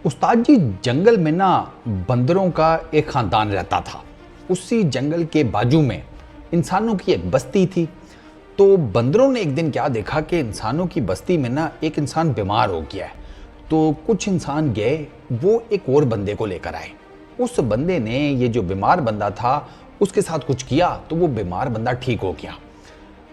उस्ताद जी, जंगल में ना बंदरों का एक खानदान रहता था। उसी जंगल के बाजू में इंसानों की एक बस्ती थी। तो बंदरों ने एक दिन क्या देखा कि इंसानों की बस्ती में ना एक इंसान बीमार हो गया है। तो कुछ इंसान गए, वो एक और बंदे को लेकर आए। उस बंदे ने ये जो बीमार बंदा था उसके साथ कुछ किया तो वो बीमार बंदा ठीक हो गया।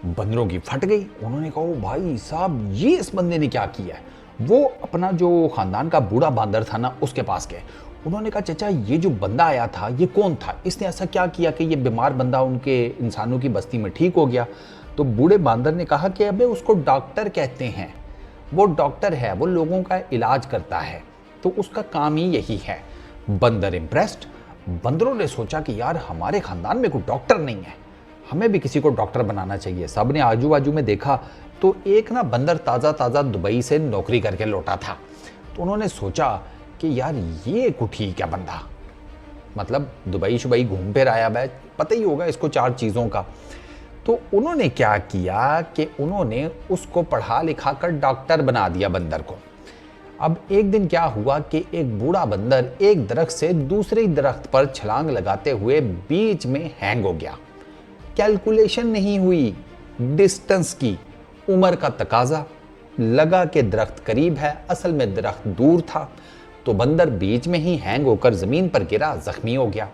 बंदरों की फट गई। उन्होंने कहा, ओ भाई साहब, ये इस बंदे ने क्या किया है। वो अपना जो खानदान का बूढ़ा बांदर था ना, उसके पास गए। उन्होंने कहा, चचा, ये जो बंदा आया था ये कौन था, इसने ऐसा क्या किया कि ये बीमार बंदा उनके इंसानों की बस्ती में ठीक हो गया। तो बूढ़े बांदर ने कहा कि अबे, उसको डॉक्टर कहते हैं। वो डॉक्टर है, वो लोगों का इलाज करता है, तो उसका काम ही यही है। बंदर इम्प्रेस्ड। बंदरों ने सोचा कि यार, हमारे खानदान में कोई डॉक्टर नहीं है, हमें भी किसी को डॉक्टर बनाना चाहिए। सब ने आजू बाजू में देखा तो एक ना बंदर ताज़ा ताज़ा दुबई से नौकरी करके लौटा था। तो उन्होंने सोचा कि यार, ये को ठीक है बंदा, मतलब दुबई शुबई घूम फिर आया, भाई पता ही होगा इसको 4 चीज़ों का। तो उन्होंने क्या किया कि उन्होंने उसको पढ़ा लिखा कर डॉक्टर बना दिया बंदर को। अब एक दिन क्या हुआ कि एक बूढ़ा बंदर एक दरख्त से दूसरे दरख्त पर छलांग लगाते हुए बीच में हैंग हो गया। कैलकुलेशन नहीं हुई डिस्टेंस की, उम्र का तकाजा, लगा कि दरख्त करीब है, असल में दरख्त दूर था। तो बंदर बीच में ही हैंग होकर जमीन पर गिरा, जख्मी हो गया।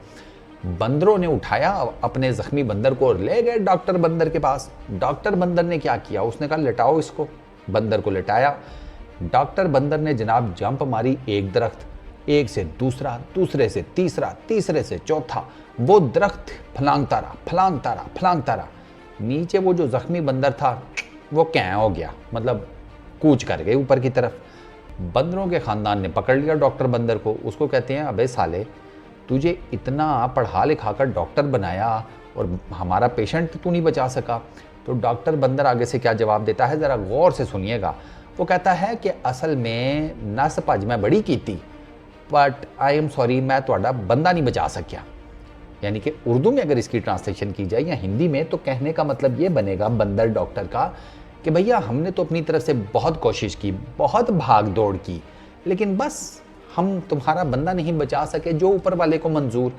बंदरों ने उठाया अपने जख्मी बंदर को और ले गए डॉक्टर बंदर के पास। डॉक्टर बंदर ने क्या किया, उसने कहा, लेटाओ इसको। बंदर को लेटाया। डॉक्टर बंदर ने जनाब जंप मारी, एक दरख्त, एक से दूसरा, दूसरे से तीसरा, तीसरे से चौथा। वो दरख्त फलांगता रहा, फलांगता रहा, फलांगता रहा। नीचे वो जो जख्मी बंदर था वो कैं हो गया, मतलब कूच कर गए ऊपर की तरफ। बंदरों के खानदान ने पकड़ लिया डॉक्टर बंदर को। उसको कहते हैं, अबे साले, तुझे इतना पढ़ा लिखा कर डॉक्टर बनाया और हमारा पेशेंट तू नहीं बचा सका। तो डॉक्टर बंदर आगे से क्या जवाब देता है, ज़रा गौर से सुनिएगा। वो कहता है कि असल में नस भज मैं बड़ी की थी, बट आई एम सॉरी, मैं ਤੁਹਾਡਾ बंदा नहीं बचा सकिया। यानी कि उर्दू में अगर इसकी ट्रांसलेशन की जाए या हिंदी में, तो कहने का मतलब ये बनेगा बंदर डॉक्टर का कि भैया, हमने तो अपनी तरफ से बहुत कोशिश की, बहुत भाग दौड़ की, लेकिन बस हम तुम्हारा बंदा नहीं बचा सके, जो ऊपर वाले को मंजूर।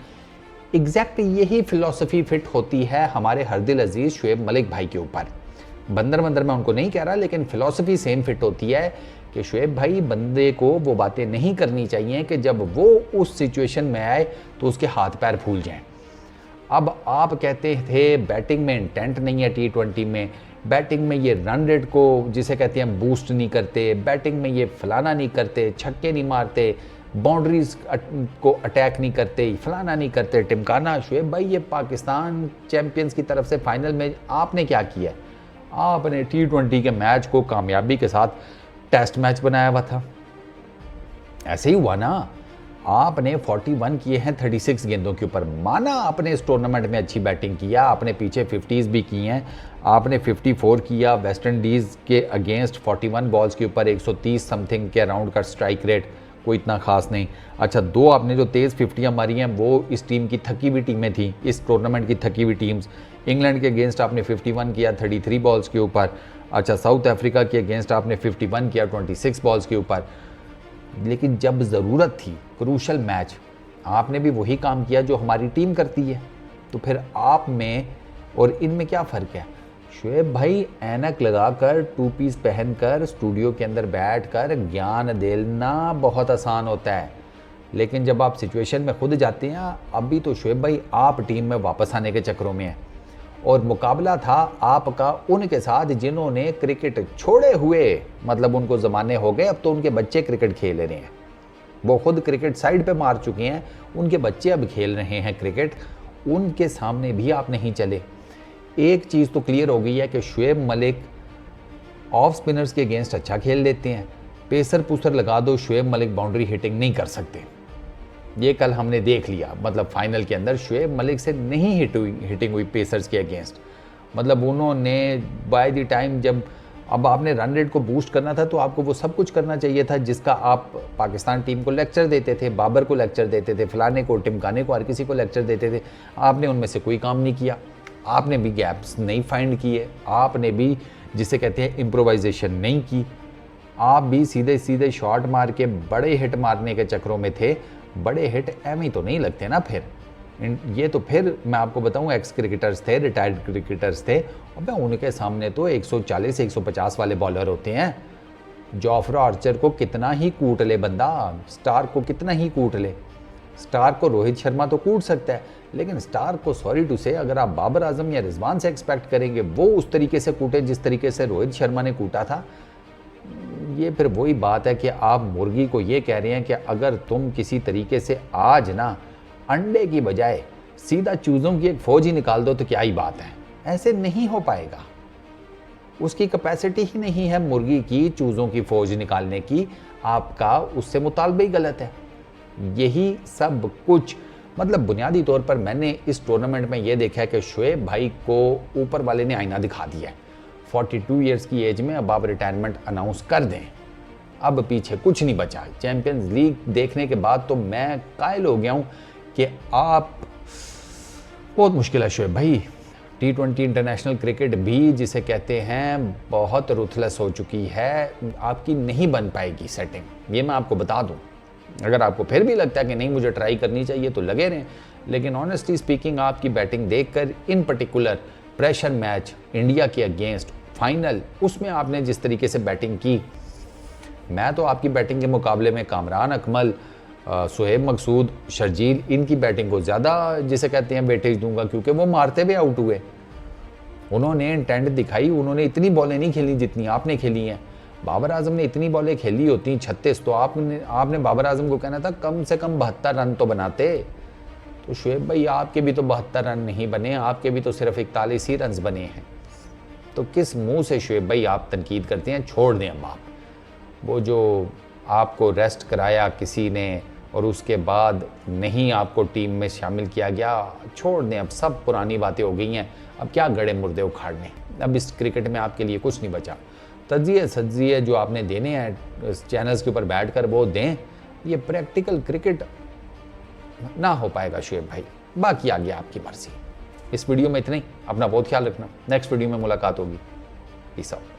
एग्जैक्ट यही फिलॉसफी फिट होती है हमारे हरदिल अजीज शुएब मलिक भाई के ऊपर। बंदर बंदर मैं उनको नहीं कह रहा, लेकिन फिलॉसफी सेम फिट होती है कि शुएब भाई, बंदे को वो बातें नहीं करनी चाहिए कि जब वो उस सिचुएशन में आए तो उसके हाथ पैर फूल जाएं। अब आप कहते थे बैटिंग में इंटेंट नहीं है, T20 में बैटिंग में ये रन रेट को जिसे कहते हैं बूस्ट नहीं करते, बैटिंग में ये फलाना नहीं करते, छक्के नहीं मारते, बाउंड्रीज को अटैक नहीं करते, फलाना नहीं करते, टिमकाना। शुएब भाई, ये पाकिस्तान चैंपियंस की तरफ से फाइनल में आपने क्या किया? आपने T20 के मैच को कामयाबी के साथ टेस्ट मैच बनाया हुआ था। ऐसे ही हुआ ना, आपने 41 किए हैं 36 गेंदों के ऊपर। माना आपने इस टूर्नामेंट में अच्छी बैटिंग किया, आपने पीछे 50s भी की हैं, आपने 54 किया वेस्ट इंडीज़ के अगेंस्ट 41 बॉल्स के ऊपर 130 समथिंग के अराउंड का स्ट्राइक रेट, कोई इतना खास नहीं। अच्छा, 2 आपने जो तेज़ 50 मारी हैं वो इस टीम की थकी हुई टीमें थी, इस टूर्नामेंट की थकी हुई टीम्स। इंग्लैंड के अगेंस्ट आपने 51 किया 33 बॉल्स के ऊपर। अच्छा, साउथ अफ्रीका के अगेंस्ट आपने 51 किया 26 बॉल्स के ऊपर। लेकिन जब ज़रूरत थी, क्रूशल मैच, आपने भी वही काम किया जो हमारी टीम करती है। तो फिर आप में और इनमें क्या फ़र्क है? शुएब भाई, ऐनक लगाकर 2 पीस पहनकर स्टूडियो के अंदर बैठकर ज्ञान देना बहुत आसान होता है, लेकिन जब आप सिचुएशन में खुद जाते हैं, अभी तो शुएब भाई आप टीम में वापस आने के चक्करों में हैं। और मुकाबला था आपका उनके साथ जिन्होंने क्रिकेट छोड़े हुए, मतलब उनको ज़माने हो गए, अब तो उनके बच्चे क्रिकेट खेल रहे हैं। वो खुद क्रिकेट साइड पे मार चुके हैं, उनके बच्चे अब खेल रहे हैं क्रिकेट। उनके सामने भी आप नहीं चले। एक चीज़ तो क्लियर हो गई है कि शुएब मलिक ऑफ स्पिनर्स के अगेंस्ट अच्छा खेल लेते हैं। पेसर पूसर लगा दो, शुएब मलिक बाउंड्री हिटिंग नहीं कर सकते। ये कल हमने देख लिया, मतलब फाइनल के अंदर शुएब मलिक से नहीं हिटिंग हुई पेसर्स के अगेंस्ट। मतलब उन्होंने बाय द टाइम, जब अब आपने रन रेट को बूस्ट करना था, तो आपको वो सब कुछ करना चाहिए था जिसका आप पाकिस्तान टीम को लेक्चर देते थे, बाबर को लेक्चर देते थे, फलाने को, टिमकाने को, हर किसी को लेक्चर देते थे। आपने उनमें से कोई काम नहीं किया। आपने भी गैप्स नहीं फाइंड किए, आपने भी जिसे कहते हैं इम्प्रोवाइजेशन नहीं की। आप भी सीधे सीधे शॉट मार के बड़े हिट मारने के चक्करों में थे। बड़े हिट एम ही तो नहीं लगते ना फिर। ये तो फिर मैं आपको बताऊं एक्स क्रिकेटर्स थे, रिटायर्ड क्रिकेटर्स थे, और उनके सामने तो 140 150 वाले बॉलर होते हैं। जोफ्रा आर्चर को कितना ही कूट ले बंदा, स्टार को कितना ही कूट ले। स्टार को रोहित शर्मा तो कूट सकता है, लेकिन स्टार को सॉरी टू से अगर आप बाबर आजम या रिजवान से एक्सपेक्ट करेंगे वो उस तरीके से कूटे जिस तरीके से रोहित शर्मा ने कूटा था, ये फिर वही बात है कि आप मुर्गी को ये कह रहे हैं कि अगर तुम किसी तरीके से आज ना अंडे की बजाय सीधा चूज़ों की एक फौज ही निकाल दो तो क्या ही बात है। ऐसे नहीं हो पाएगा, उसकी कैपेसिटी ही नहीं है मुर्गी की चूज़ों की फौज निकालने की। आपका उससे मुतालबा ही गलत है। यही सब कुछ मतलब बुनियादी तौर पर मैंने इस टूर्नामेंट में ये देखा है कि शोएब भाई को ऊपर वाले ने आईना दिखा दिया है। 42 ईयर्स की एज में अब आप रिटायरमेंट अनाउंस कर दें, अब पीछे कुछ नहीं बचा। चैंपियंस लीग देखने के बाद तो मैं कायल हो गया हूँ कि आप बहुत मुश्किल है शोएब भाई। T20 इंटरनेशनल क्रिकेट भी जिसे कहते हैं बहुत रुथलेस हो चुकी है, आपकी नहीं बन पाएगी सेटिंग, ये मैं आपको बता दूं। अगर आपको फिर भी लगता है कि नहीं मुझे ट्राई करनी चाहिए तो लगे रहें, लेकिन ऑनेस्टली स्पीकिंग आपकी बैटिंग देखकर इन पर्टिकुलर प्रेशर मैच इंडिया के अगेंस्ट फाइनल, उसमें आपने जिस तरीके से बैटिंग की, मैं तो आपकी बैटिंग के मुकाबले में कामरान अकमल, सुहेब मकसूद, शर्जील, इनकी बैटिंग को ज़्यादा जिसे कहते हैं वेटेज दूंगा, क्योंकि वो मारते हुए आउट हुए। उन्होंने इंटेंट दिखाई, उन्होंने इतनी बॉलें नहीं खेली जितनी आपने खेली हैं। बाबर आजम ने इतनी बॉलें खेली होती 36, तो आपने बाबर आजम को कहना था कम से कम 72 रन तो बनाते। तो शुएब भाई आपके भी तो 72 रन नहीं बने, आपके भी तो सिर्फ 41 ही रन बने हैं। तो किस मुंह से शुएब भाई आप तनकीद करते हैं? छोड़ दें अब आप वो जो आपको रेस्ट कराया किसी ने और उसके बाद नहीं आपको टीम में शामिल किया गया, छोड़ दें अब, सब पुरानी बातें हो गई हैं। अब क्या गड़े मुर्दे उखाड़ने, अब इस क्रिकेट में आपके लिए कुछ नहीं बचा। तजिए जो आपने देने हैं इस चैनल्स के ऊपर बैठ कर वो दें, ये प्रैक्टिकल क्रिकेट ना हो पाएगा शुएब भाई। बाकी आगे आपकी मर्जी। इस वीडियो में इतना ही, अपना बहुत ख्याल रखना, नेक्स्ट वीडियो में मुलाकात होगी। Peace out.